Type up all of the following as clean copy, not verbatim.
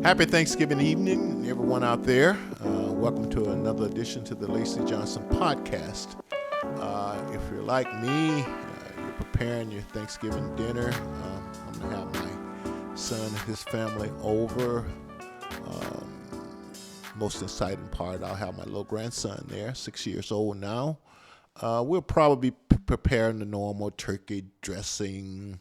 Happy Thanksgiving evening, everyone out there. Welcome to another edition to the Lacy Johnson podcast. If you're like me, you're preparing your Thanksgiving dinner. I'm going to have my son and his family over. Most exciting part, I'll have my little grandson there, 6 years old now. We'll probably be preparing the normal turkey dressing,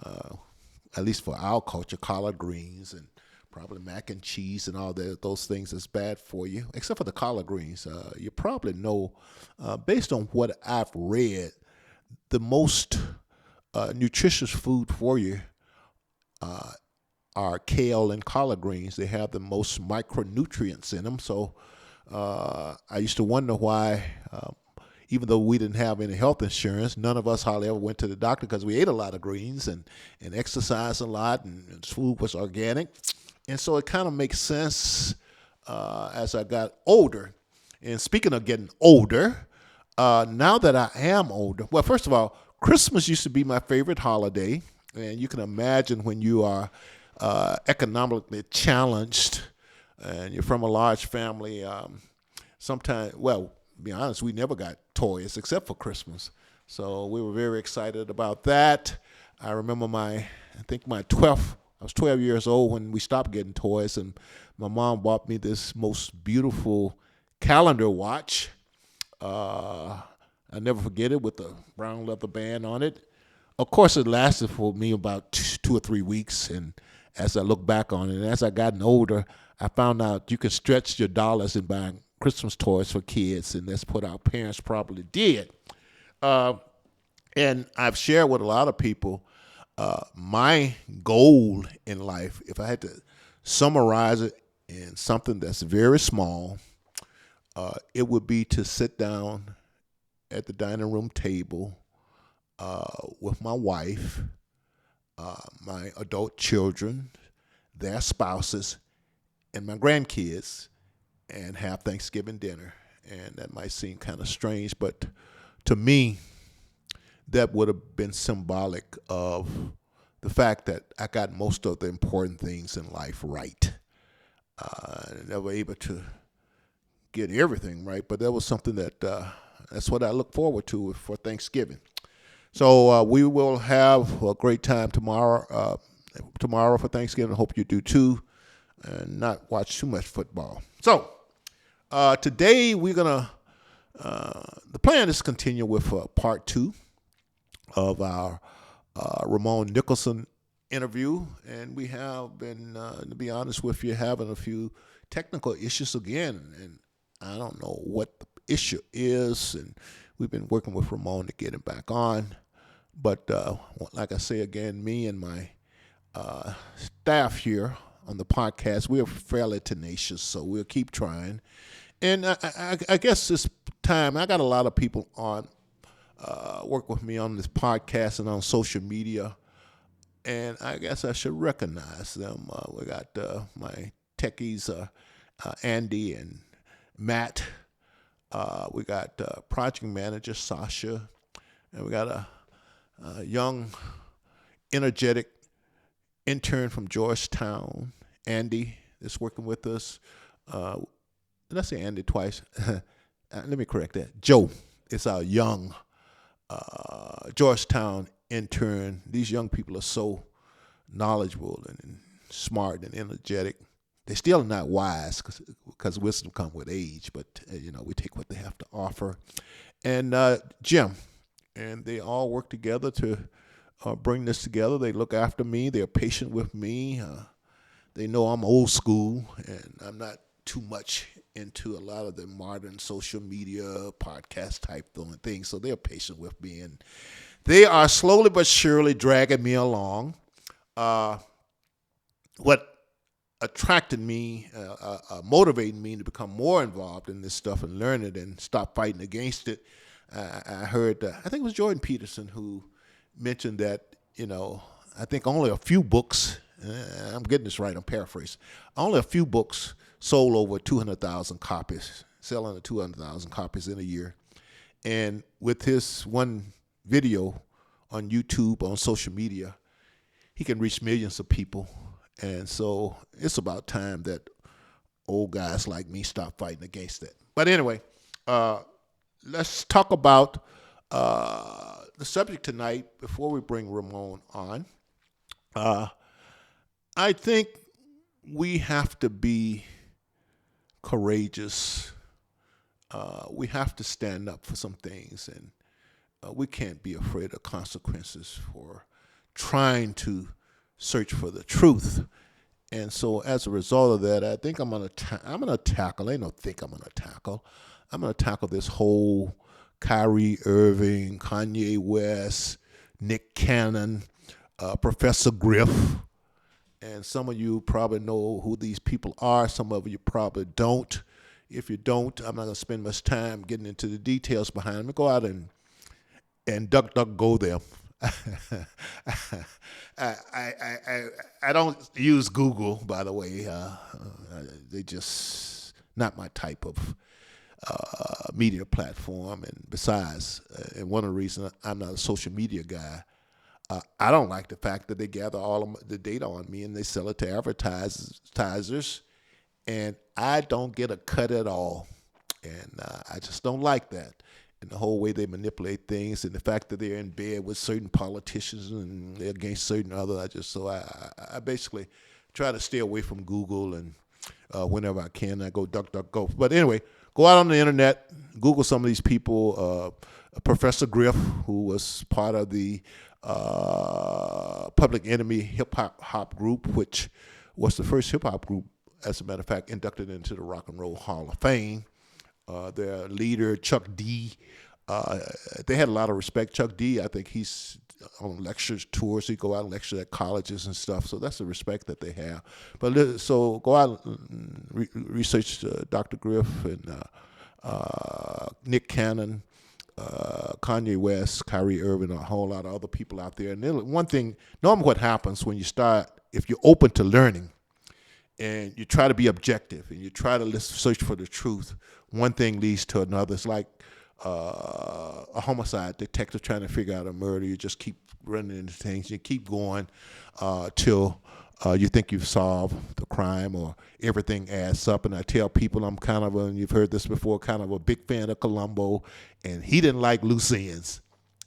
at least for our culture, collard greens and probably mac and cheese and all those things that's bad for you, except for the collard greens. You probably know, based on what I've read, the most nutritious food for you are kale and collard greens. They have the most micronutrients in them. So I used to wonder why, even though we didn't have any health insurance, none of us hardly ever went to the doctor because we ate a lot of greens and exercised a lot, and food was organic. And so it kind of makes sense as I got older. And speaking of getting older, now that I am older, well, first of all, Christmas used to be my favorite holiday. And you can imagine when you are economically challenged and you're from a large family, sometimes, well, to be honest, we never got toys except for Christmas. So we were very excited about that. I remember I was 12 years old when we stopped getting toys, and my mom bought me this most beautiful calendar watch. I never forget it, with the brown leather band on it. Of course, it lasted for me about 2 or 3 weeks, and as I look back on it, and as I gotten older, I found out you can stretch your dollars in buying Christmas toys for kids, and that's what our parents probably did. And I've shared with a lot of people, my goal in life, if I had to summarize it in something that's very small, it would be to sit down at the dining room table with my wife, my adult children, their spouses, and my grandkids, and have Thanksgiving dinner. And that might seem kind of strange, but to me, that would have been symbolic of the fact that I got most of the important things in life right. Never able to get everything right, but that was something that's what I look forward to for Thanksgiving. So we will have a great time tomorrow for Thanksgiving. I hope you do too, and not watch too much football. So today we're gonna. The plan is to continue with part 2 of our Ramon Nicholson interview, and we have been, to be honest with you, having a few technical issues again, and I don't know what the issue is, and we've been working with Ramon to get him back on. But like I say again, me and my staff here on the podcast, we are fairly tenacious, so we'll keep trying. And I guess this time, I got a lot of people on work with me on this podcast and on social media, and I guess I should recognize them. We got my techies, Andy and Matt. We got project manager Sasha, and we got a young, energetic intern from Georgetown, Andy, that's working with us. Did I say Andy twice? Let me correct that. Joe is our young Georgetown intern. These young people are so knowledgeable and smart and energetic. They're still not wise because wisdom comes with age, but we take what they have to offer. And Jim, and they all work together to bring this together. They look after me. They're patient with me. They know I'm old school, and I'm not too much into a lot of the modern social media podcast type things. So they're patient with me, and they are slowly but surely dragging me along. What attracted me, motivated me to become more involved in this stuff and learn it and stop fighting against it. I heard, I think it was Jordan Peterson who mentioned that, I think only a few books, I'm getting this right, I'm paraphrasing, only a few books sold over 200,000 copies, selling 200,000 copies in a year. And with his one video on YouTube, on social media, he can reach millions of people And so it's about time that old guys like me stop fighting against that. But anyway, uh, let's talk about the subject tonight before we bring Ramon on. Uh, I think we have to be courageous. We have to stand up for some things, and we can't be afraid of consequences for trying to search for the truth. And so, as a result of that, I think I'm gonna tackle. I don't think I'm gonna tackle. I'm gonna tackle this whole Kyrie Irving, Kanye West, Nick Cannon, Professor Griff, and some of you probably know who these people are. Some of you probably don't. If you don't, I'm not going to spend much time getting into the details behind them. Go out and duck go them. I don't use Google, by the way. They just not my type of media platform. And besides, and one of the reasons I'm not a social media guy, I don't like the fact that they gather all of the data on me and they sell it to advertisers, and I don't get a cut at all. And I just don't like that. And the whole way they manipulate things, and the fact that they're in bed with certain politicians and they're against certain others. I basically try to stay away from Google, and whenever I can, I go duck go. But anyway, go out on the internet, Google some of these people. Professor Griff, who was part of the Public Enemy hip hop group, which was the first hip hop group, as a matter of fact, inducted into the Rock and Roll Hall of Fame. Their leader, Chuck D, they had a lot of respect. Chuck D, I think he's on lectures, tours. He go out and lecture at colleges and stuff. So that's the respect that they have. But so go out and research Dr. Griff and Nick Cannon, Kanye West, Kyrie Irving, a whole lot of other people out there. And one thing, normally what happens when you start, if you're open to learning and you try to be objective and you try to search for the truth, one thing leads to another. It's like a homicide detective trying to figure out a murder. You just keep running into things. You keep going till you think you've solved the crime or everything adds up. And I tell people I'm kind of and you've heard this before, kind of a big fan of Columbo, and he didn't like loose ends.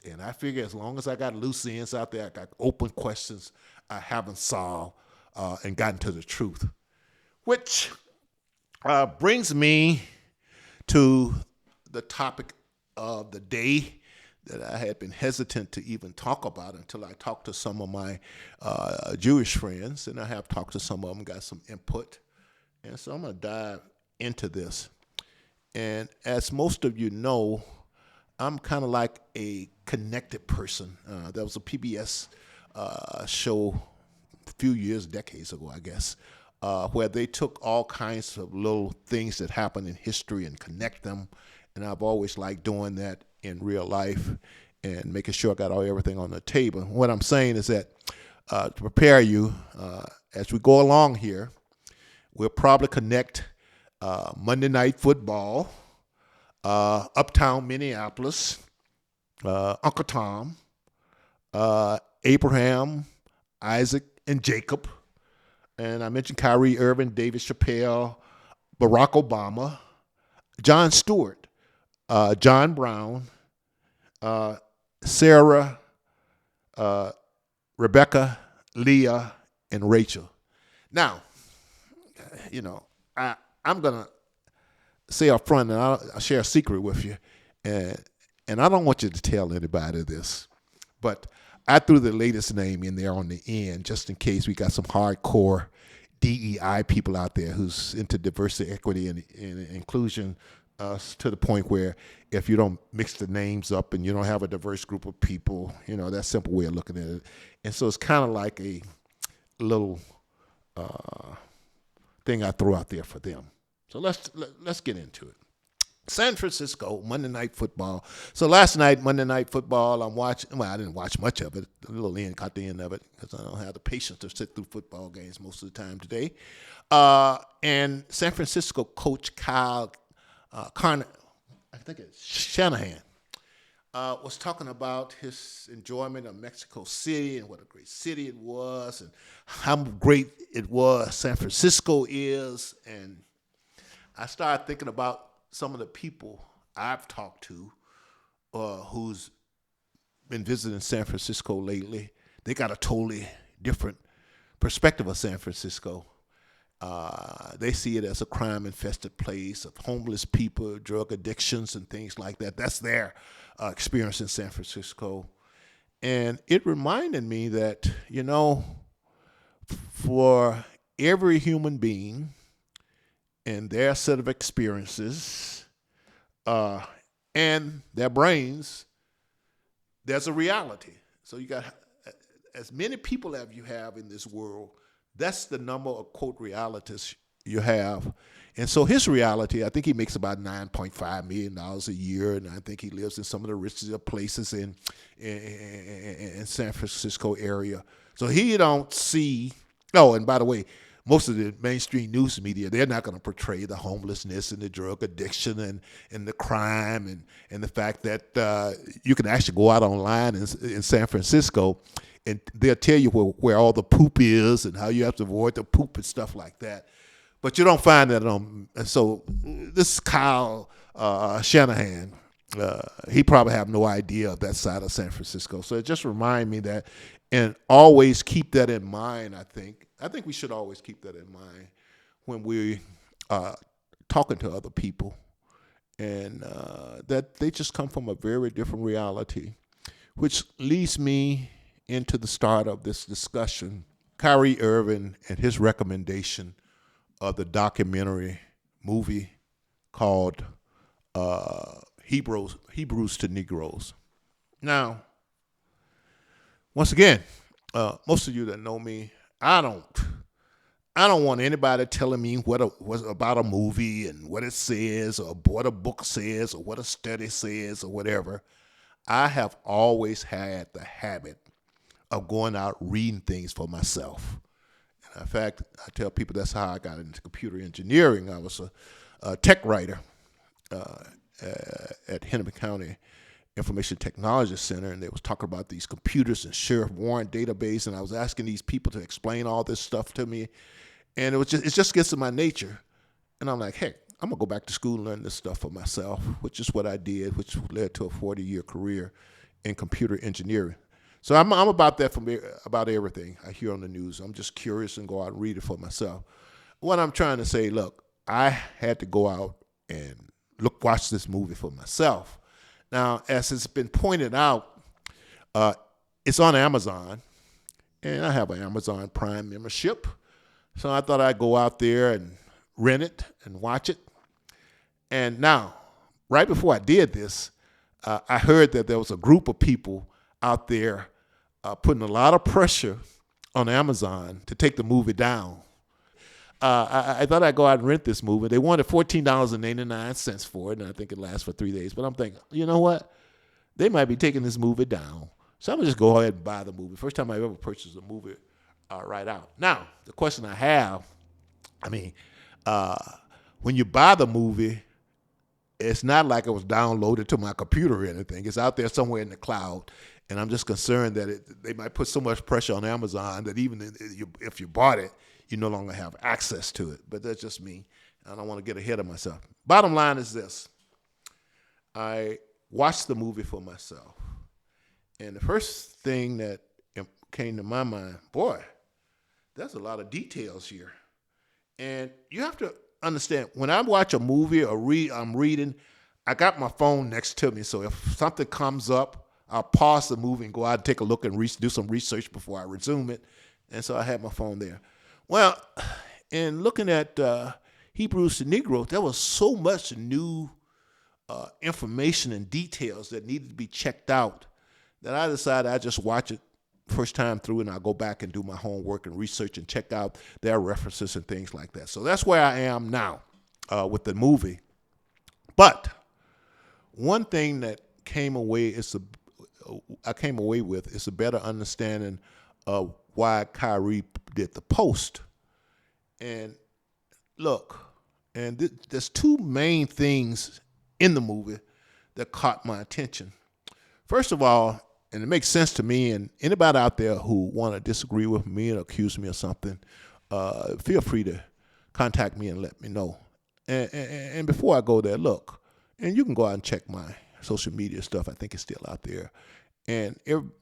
And I figure as long as I got loose ends out there, I got open questions I haven't solved and gotten to the truth. Which brings me to the topic of the day that I had been hesitant to even talk about until I talked to some of my Jewish friends, and I have talked to some of them, got some input. And so I'm going to dive into this. And as most of you know, I'm kind of like a connected person. There was a PBS show a few years, decades ago, I guess, where they took all kinds of little things that happened in history and connect them. And I've always liked doing that in real life and making sure I got everything on the table. What I'm saying is that to prepare you, as we go along here, we'll probably connect Monday Night Football, Uptown Minneapolis, Uncle Tom, Abraham, Isaac, and Jacob. And I mentioned Kyrie Irving, David Chappelle, Barack Obama, Jon Stewart, John Brown, Sarah, Rebecca, Leah, and Rachel. Now, I'm going to say up front, and I'll share a secret with you, and I don't want you to tell anybody this, but I threw the latest name in there on the end just in case we got some hardcore DEI people out there who's into diversity, equity, and inclusion to the point where if you don't mix the names up and you don't have a diverse group of people, that's a simple way of looking at it. And so it's kind of like a little thing I throw out there for them. So let's get into it. San Francisco, Monday Night Football. So last night, Monday Night Football, I'm watching. Well, I didn't watch much of it. A little end, caught the end of it because I don't have the patience to sit through football games most of the time today. And San Francisco coach Kyle I think it's Shanahan. was talking about his enjoyment of Mexico City and what a great city it was, and how great it was San Francisco is. And I started thinking about some of the people I've talked to who's been visiting San Francisco lately. They got a totally different perspective of San Francisco. They see it as a crime-infested place of homeless people, drug addictions, and things like that. That's their experience in San Francisco. And it reminded me that, for every human being and their set of experiences uh, and their brains, there's a reality. So you got as many people as you have in this world, that's the number of quote realities you have. And so his reality, I think he makes about $9.5 million a year, and I think he lives in some of the richest places in San Francisco area. So he don't see. Oh, and by the way, most of the mainstream news media, they're not going to portray the homelessness and the drug addiction and the crime and the fact that you can actually go out online in San Francisco and they'll tell you where all the poop is and how you have to avoid the poop and stuff like that. But you don't find that on. And so this Kyle Shanahan, he probably have no idea of that side of San Francisco. So it just reminds me that, and always keep that in mind. I think we should always keep that in mind when we talking to other people, and that they just come from a very different reality, which leads me into the start of this discussion. Kyrie Irving and his recommendation of the documentary movie called Hebrews to Negroes. Now, once again, most of you that know me, I don't want anybody telling me what about a movie and what it says or what a book says or what a study says or whatever. I have always had the habit of going out reading things for myself. And in fact, I tell people that's how I got into computer engineering. I was a tech writer at Hennepin County Information Technology Center, and they was talking about these computers and sheriff warrant database, and I was asking these people to explain all this stuff to me, and it just gets in my nature, and I'm like, hey, I'm gonna go back to school and learn this stuff for myself, which is what I did, which led to a 40-year career in computer engineering. So I'm about that about everything I hear on the news. I'm just curious and go out and read it for myself. What I'm trying to say, look, I had to go out and watch this movie for myself. Now, as it's been pointed out, it's on Amazon, and I have an Amazon Prime membership. So I thought I'd go out there and rent it and watch it. And now, right before I did this, I heard that there was a group of people out there putting a lot of pressure on Amazon to take the movie down. I thought I'd go out and rent this movie. They wanted $14.89 for it, and I think it lasts for 3 days. But I'm thinking, you know what? They might be taking this movie down. So I'm going to just go ahead and buy the movie. First time I've ever purchased a movie right out. Now, the question I have, when you buy the movie, it's not like it was downloaded to my computer or anything. It's out there somewhere in the cloud. And I'm just concerned that they might put so much pressure on Amazon that even if you bought it, you no longer have access to it. But that's just me. I don't want to get ahead of myself. Bottom line is this. I watched the movie for myself. And the first thing that came to my mind, boy, there's a lot of details here. And you have to understand, when I watch a movie or I'm reading, I got my phone next to me. So if something comes up, I'll pause the movie and go out and take a look and do some research before I resume it. And so I had my phone there. Well, in looking at Hebrews to Negroes, there was so much new information and details that needed to be checked out that I decided I'd just watch it first time through, and I'll go back and do my homework and research and check out their references and things like that. So that's where I am now with the movie. But one thing that I came away with is a better understanding of why Kyrie did the post. And look, and there's two main things in the movie that caught my attention. First of all, and it makes sense to me, and anybody out there who want to disagree with me and accuse me of something, feel free to contact me and let me know. And before I go there, look, and you can go out and check my social media stuff. I think it's still out there. And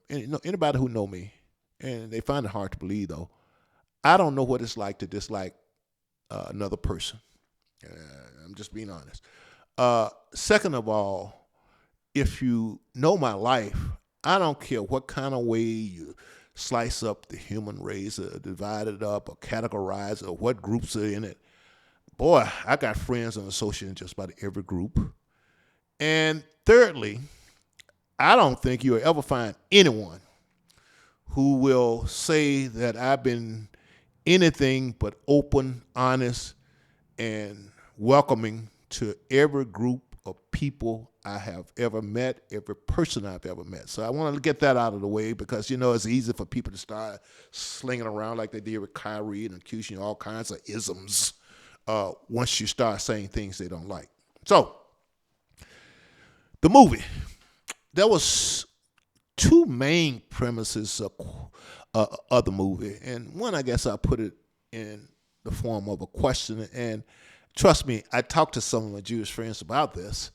anybody who know me, and they find it hard to believe though, I don't know what it's like to dislike another person. I'm just being honest. Second of all, if you know my life, I don't care what kind of way you slice up the human race, or divide it up, or categorize it, or what groups are in it. Boy, I got friends and associates in just about every group. And thirdly, I don't think you'll ever find anyone who will say that I've been anything but open, honest, and welcoming to every group of people I have ever met, every person I've ever met. So I want to get that out of the way because, it's easy for people to start slinging around like they did with Kyrie and accusing you of all kinds of isms once you start saying things they don't like. So, the movie. There was two main premises of the movie. And one, I guess I put it in the form of a question. And trust me, I talked to some of my Jewish friends about this.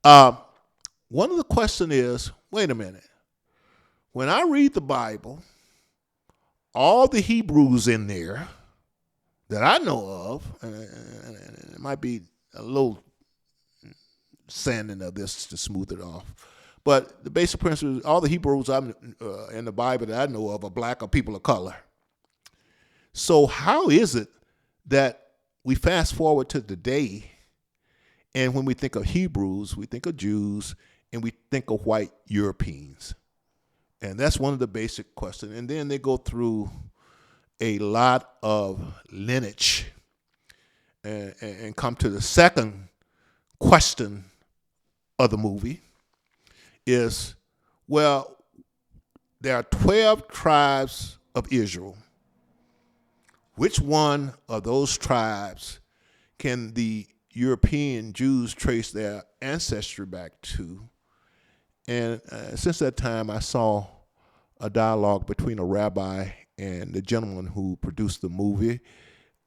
One of the questions is, wait a minute. When I read the Bible, all the Hebrews in there that I know of, and it might be a little sanding of this to smooth it off, but the basic principle is all the Hebrews in the Bible that I know of are black or people of color. So how is it that we fast forward to today, and when we think of Hebrews, we think of Jews, and we think of white Europeans? And that's one of the basic questions. And then they go through a lot of lineage and come to the second question of the movie is, well, there are 12 tribes of Israel. Which one of those tribes can the European Jews trace their ancestry back to? And since that time, I saw a dialogue between a rabbi and the gentleman who produced the movie.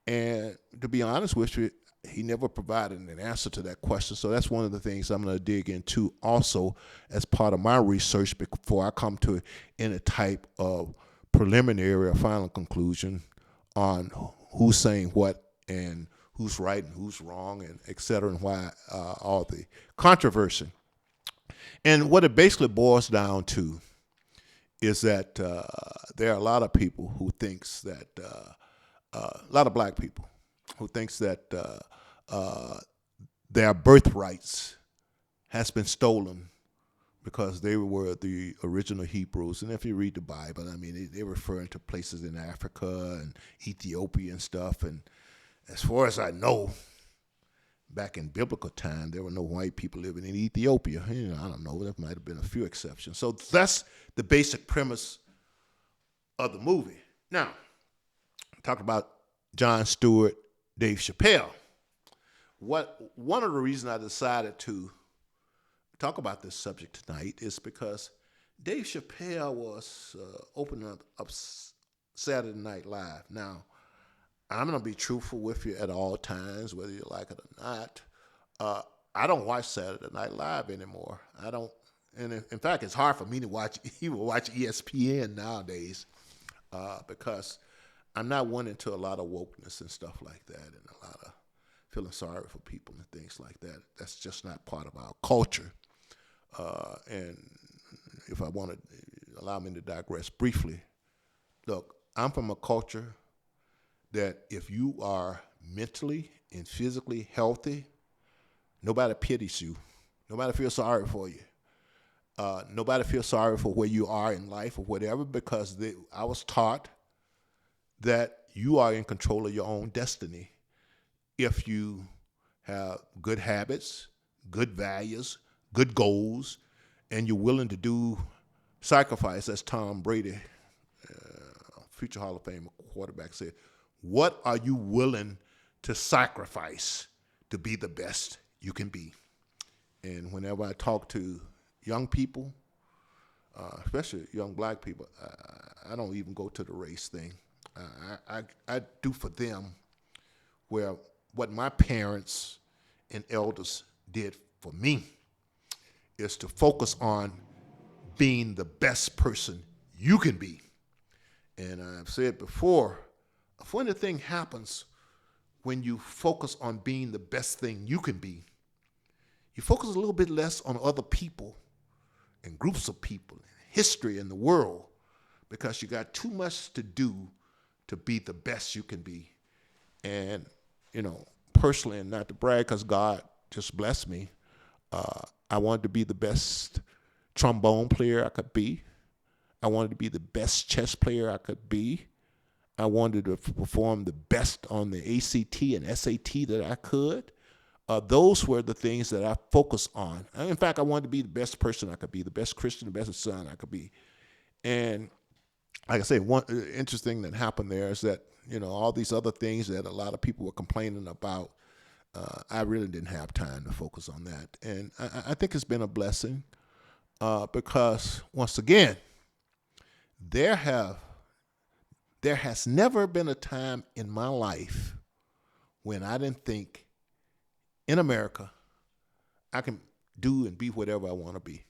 And to be honest with you, he never provided an answer to that question. So that's one of the things I'm going to dig into also as part of my research before I come to any type of preliminary or final conclusion on who's saying what and who's right and who's wrong and et cetera, and why all the controversy. And what it basically boils down to is that there are a lot of people who thinks that, a lot of black people who thinks that their birthrights has been stolen because they were the original Hebrews. And if you read the Bible, I mean, they're referring to places in Africa and Ethiopia and stuff. And as far as I know, back in biblical time, there were no white people living in Ethiopia. I don't know. There might have been a few exceptions. So that's the basic premise of the movie. Now, talk about Jon Stewart, Dave Chappelle. One of the reasons I decided to talk about this subject tonight is because Dave Chappelle was opening up Saturday Night Live. Now, I'm going to be truthful with you at all times, whether you like it or not. I don't watch Saturday Night Live anymore. I don't, and in fact, it's hard for me to watch ESPN nowadays because I'm not one into a lot of wokeness and stuff like that, and a lot of feeling sorry for people and things like that. That's just not part of our culture. And if I want to allow me to digress briefly, look, I'm from a culture that if you are mentally and physically healthy, nobody pities you. Nobody feels sorry for you. Nobody feels sorry for where you are in life or whatever, because I was taught that you are in control of your own destiny if you have good habits, good values, good goals, and you're willing to do sacrifice, as Tom Brady, future Hall of Fame quarterback, said. What are you willing to sacrifice to be the best you can be? And whenever I talk to young people especially young black people. I don't even go to the race thing. I do for them where what my parents and elders did for me is to focus on being the best person you can be. And I've said before, a funny thing happens when you focus on being the best thing you can be. You focus a little bit less on other people and groups of people, and history in the world, because you got too much to do to be the best you can be. And, personally, and not to brag because God just blessed me, I wanted to be the best trombone player I could be. I wanted to be the best chess player I could be. I wanted to perform the best on the ACT and SAT that I could. Those were the things that I focused on. In fact, I wanted to be the best person I could be, the best Christian, the best son I could be. And like I say, one interesting that happened there is that, all these other things that a lot of people were complaining about, I really didn't have time to focus on that. And I think it's been a blessing because, once again, there has never been a time in my life when I didn't think, in America, I can do and be whatever I want to be.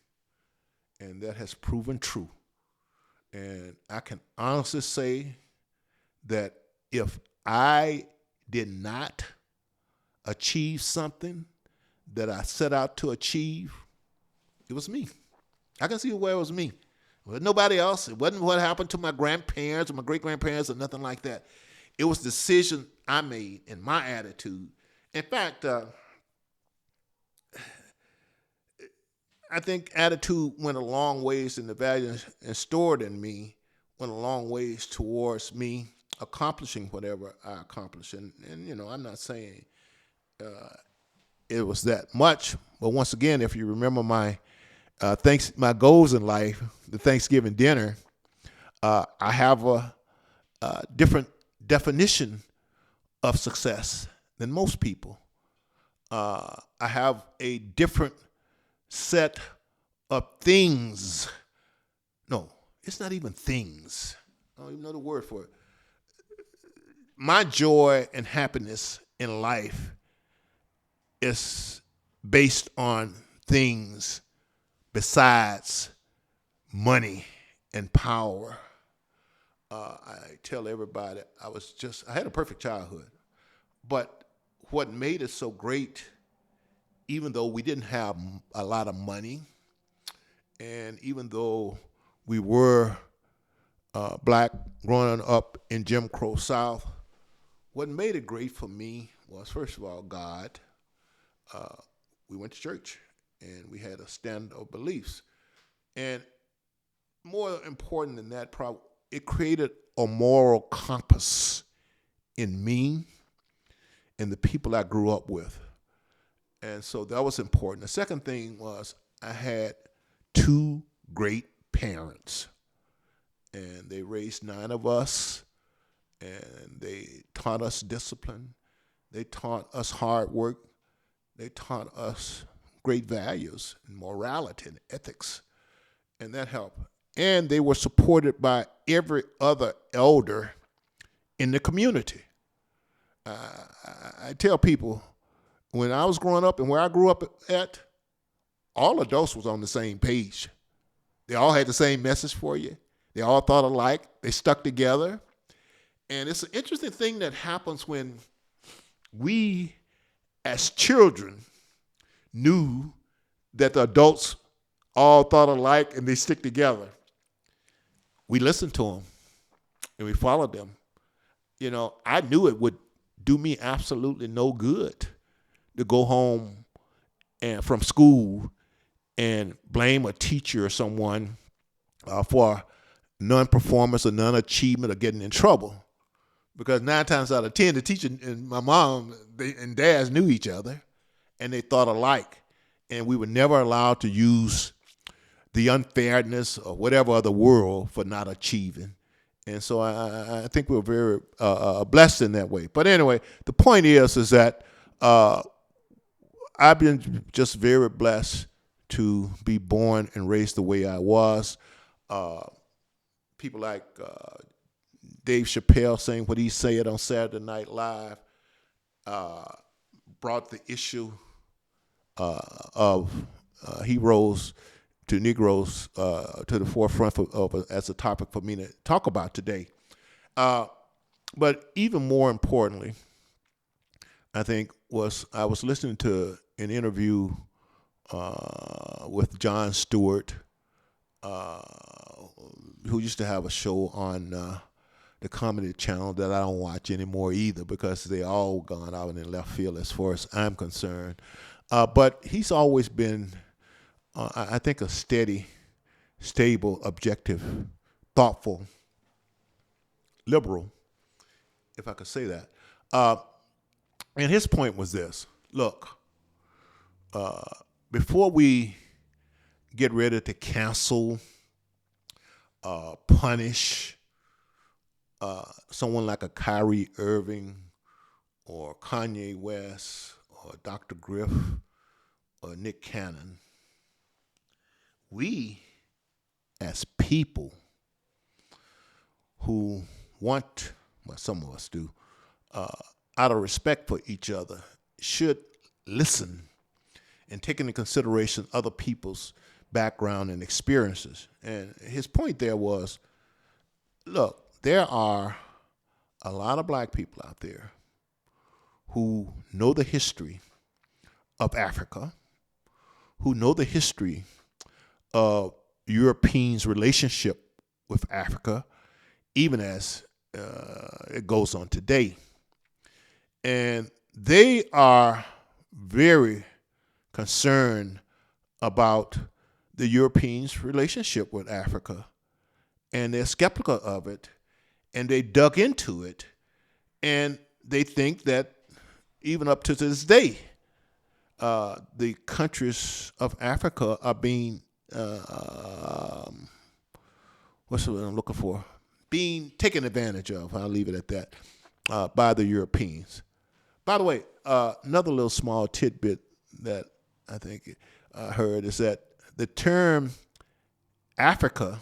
And that has proven true. And I can honestly say that if I did not achieve something that I set out to achieve, it was me. I can see where it was me. It was nobody else. It wasn't what happened to my grandparents or my great-grandparents or nothing like that. It was the decision I made and my attitude. In fact, I think attitude went a long ways, and the values stored in me went a long ways towards me accomplishing whatever I accomplished. And I'm not saying it was that much, but once again, if you remember my goals in life, the Thanksgiving dinner, I have a different definition of success than most people. I have a different set of things. No, it's not even things. I don't even know the word for it. My joy and happiness in life is based on things besides money and power. I tell everybody I had a perfect childhood, but what made it so great, even though we didn't have a lot of money, and even though we were black growing up in Jim Crow South, what made it great for me was, first of all, God. We went to church, and we had a standard of beliefs. And more important than that, it created a moral compass in me and the people I grew up with. And so that was important. The second thing was I had two great parents, and they raised 9 of us, and they taught us discipline. They taught us hard work. They taught us great values and morality and ethics, and that helped. And they were supported by every other elder in the community. I tell people, when I was growing up and where I grew up at, all adults was on the same page. They all had the same message for you. They all thought alike. They stuck together. And it's an interesting thing that happens when we, as children, knew that the adults all thought alike and they stick together. We listened to them and we followed them. I knew it would do me absolutely no good to go home and from school and blame a teacher or someone for non-performance or non-achievement or getting in trouble. Because 9 times out of 10, the teacher and my mom and dads knew each other, and they thought alike. And we were never allowed to use the unfairness or whatever other word for not achieving. And so I think we're very blessed in that way. But anyway, the point is that I've been just very blessed to be born and raised the way I was. People like Dave Chappelle saying what he said on Saturday Night Live brought the issue of heroes to Negroes to the forefront as a topic for me to talk about today. But even more importantly, I think I was listening to an interview with Jon Stewart, who used to have a show on the Comedy Channel that I don't watch anymore either because they all gone out in left field as far as I'm concerned. But he's always been, I think, a steady, stable, objective, thoughtful, liberal, if I could say that. And his point was this: look, before we get ready to cancel, punish someone like a Kyrie Irving or Kanye West or Dr. Griff or Nick Cannon, we as people who want, well, some of us do, out of respect for each other, should listen and take into consideration other people's background and experiences. And his point there was, look, there are a lot of black people out there who know the history of Africa, who know the history of Europeans' relationship with Africa, even as it goes on today. And they are very concerned about the Europeans' relationship with Africa. And they're skeptical of it. And they dug into it. And they think that even up to this day, the countries of Africa are being, what's the word I'm looking for? Being taken advantage of, I'll leave it at that, by the Europeans. By the way, another little small tidbit that I think I heard is that the term Africa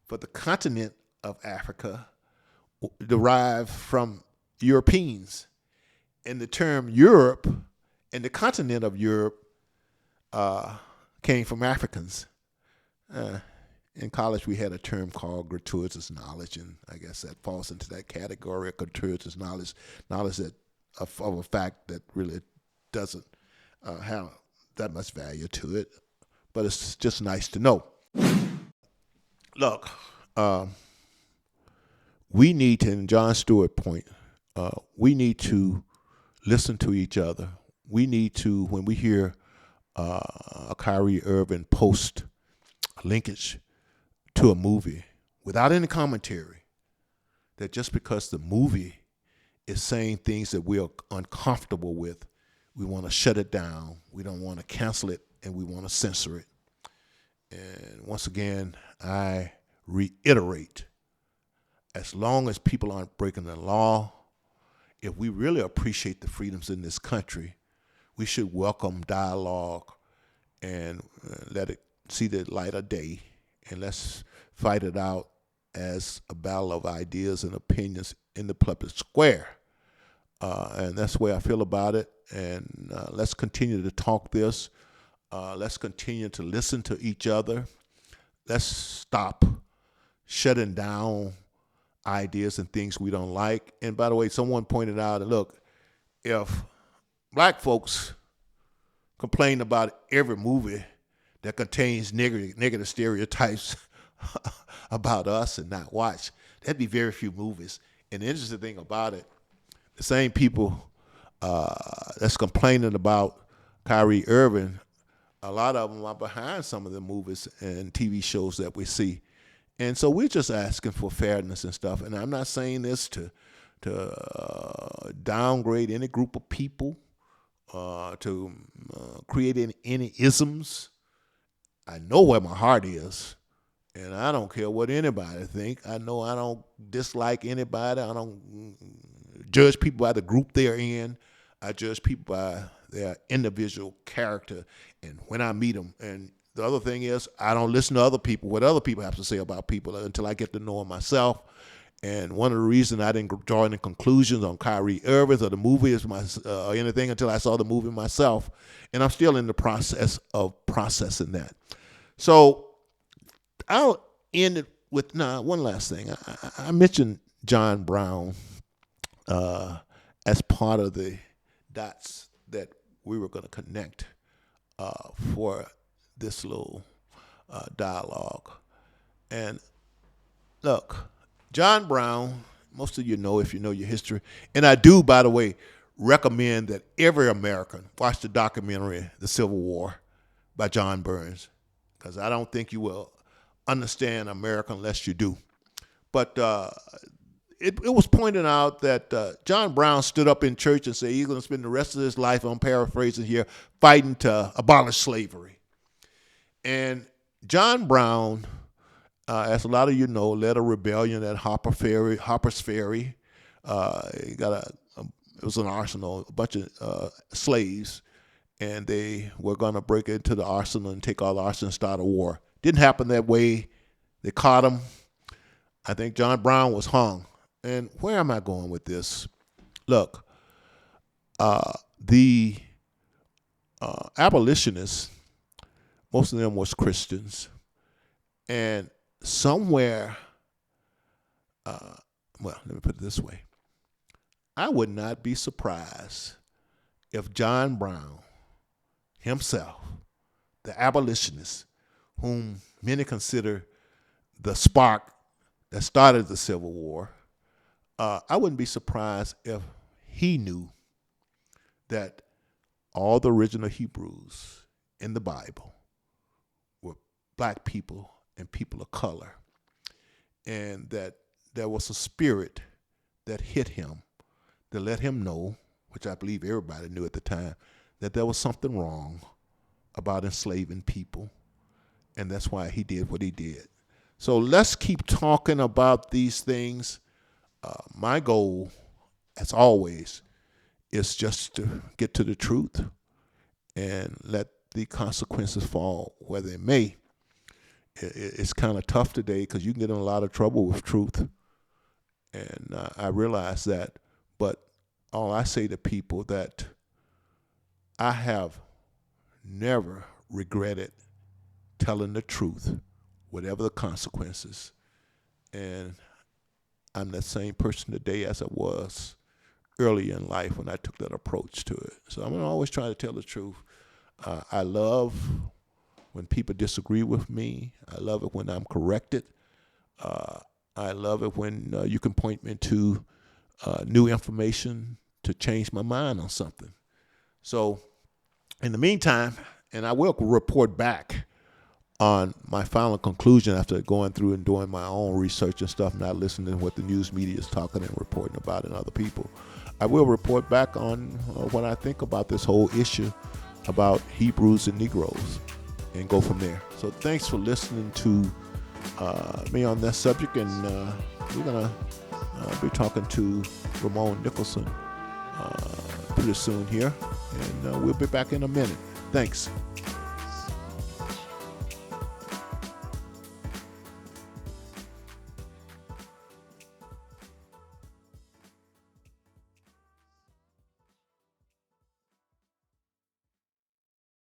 for the continent of Africa derived from Europeans. And the term Europe and the continent of Europe came from Africans. In college, we had a term called gratuitous knowledge, and I guess that falls into that category of gratuitous knowledge that of a fact that really doesn't have that much value to it, but it's just nice to know. Look, we need to, in Jon Stewart point, we need to listen to each other. We need to, when we hear a Kyrie Irving post linkage to a movie without any commentary, that just because the movie is saying things that we're uncomfortable with, we want to shut it down. We don't want to cancel it, and we want to censor it. And once again, I reiterate, as long as people aren't breaking the law, if we really appreciate the freedoms in this country, we should welcome dialogue and let it see the light of day, and let's fight it out as a battle of ideas and opinions in the public square. And that's the way I feel about it. And let's continue to talk this. Let's continue to listen to each other. Let's stop shutting down ideas and things we don't like. And by the way, someone pointed out, look, if black folks complain about every movie that contains negative stereotypes about us and not watch, there'd be very few movies. And the interesting thing about it, the same people that's complaining about Kyrie Irving, a lot of them are behind some of the movies and TV shows that we see. And so we're just asking for fairness and stuff. And I'm not saying this to downgrade any group of people, to create any isms. I know where my heart is, and I don't care what anybody think. I know I don't dislike anybody. I don't judge people by the group they're in. I judge people by their individual character and when I meet them. And the other thing is I don't listen to other people, what other people have to say about people until I get to know them myself. And one of the reasons I didn't draw any conclusions on Kyrie Irving or the movie or anything until I saw the movie myself. And I'm still in the process of processing that. So I'll end it with one last thing. I mentioned John Brown as part of the dots that we were going to connect for this little dialogue. And look, John Brown, most of you know if you know your history, and I do, by the way, recommend that every American watch the documentary The Civil War by John Burns, because I don't think you will understand America unless you do. But it was pointed out that John Brown stood up in church and said he's going to spend the rest of his life, I'm paraphrasing here, fighting to abolish slavery. And John Brown, as a lot of you know, led a rebellion at Harper's Ferry. It was an arsenal, a bunch of slaves, and they were going to break into the arsenal and take all the arsenal and start a war. Didn't happen that way. They caught him. I think John Brown was hung. And where am I going with this? Look, the abolitionists, most of them was Christians, and somewhere, well, let me put it this way. I would not be surprised if John Brown himself, the abolitionist, whom many consider the spark that started the Civil War, I wouldn't be surprised if he knew that all the original Hebrews in the Bible were black people and people of color, and that there was a spirit that hit him to let him know, which I believe everybody knew at the time, that there was something wrong about enslaving people, and that's why he did what he did. So let's keep talking about these things. My goal, as always, is just to get to the truth and let the consequences fall where they may. It's kind of tough today because you can get in a lot of trouble with truth, and I realize that. But all I say to people that I have never regretted telling the truth, whatever the consequences. And I'm that same person today as I was early in life when I took that approach to it. So I'm going to always try to tell the truth. I love when people disagree with me. I love it when I'm corrected. I love it when you can point me to new information to change my mind on something. So in the meantime, and I will report back on my final conclusion after going through and doing my own research and stuff, not listening to what the news media is talking and reporting about and other people. I will report back on what I think about this whole issue about Hebrews and Negroes and go from there. So thanks for listening to me on that subject, and we're going to be talking to Ramon Nicholson pretty soon here, and we'll be back in a minute. Thanks.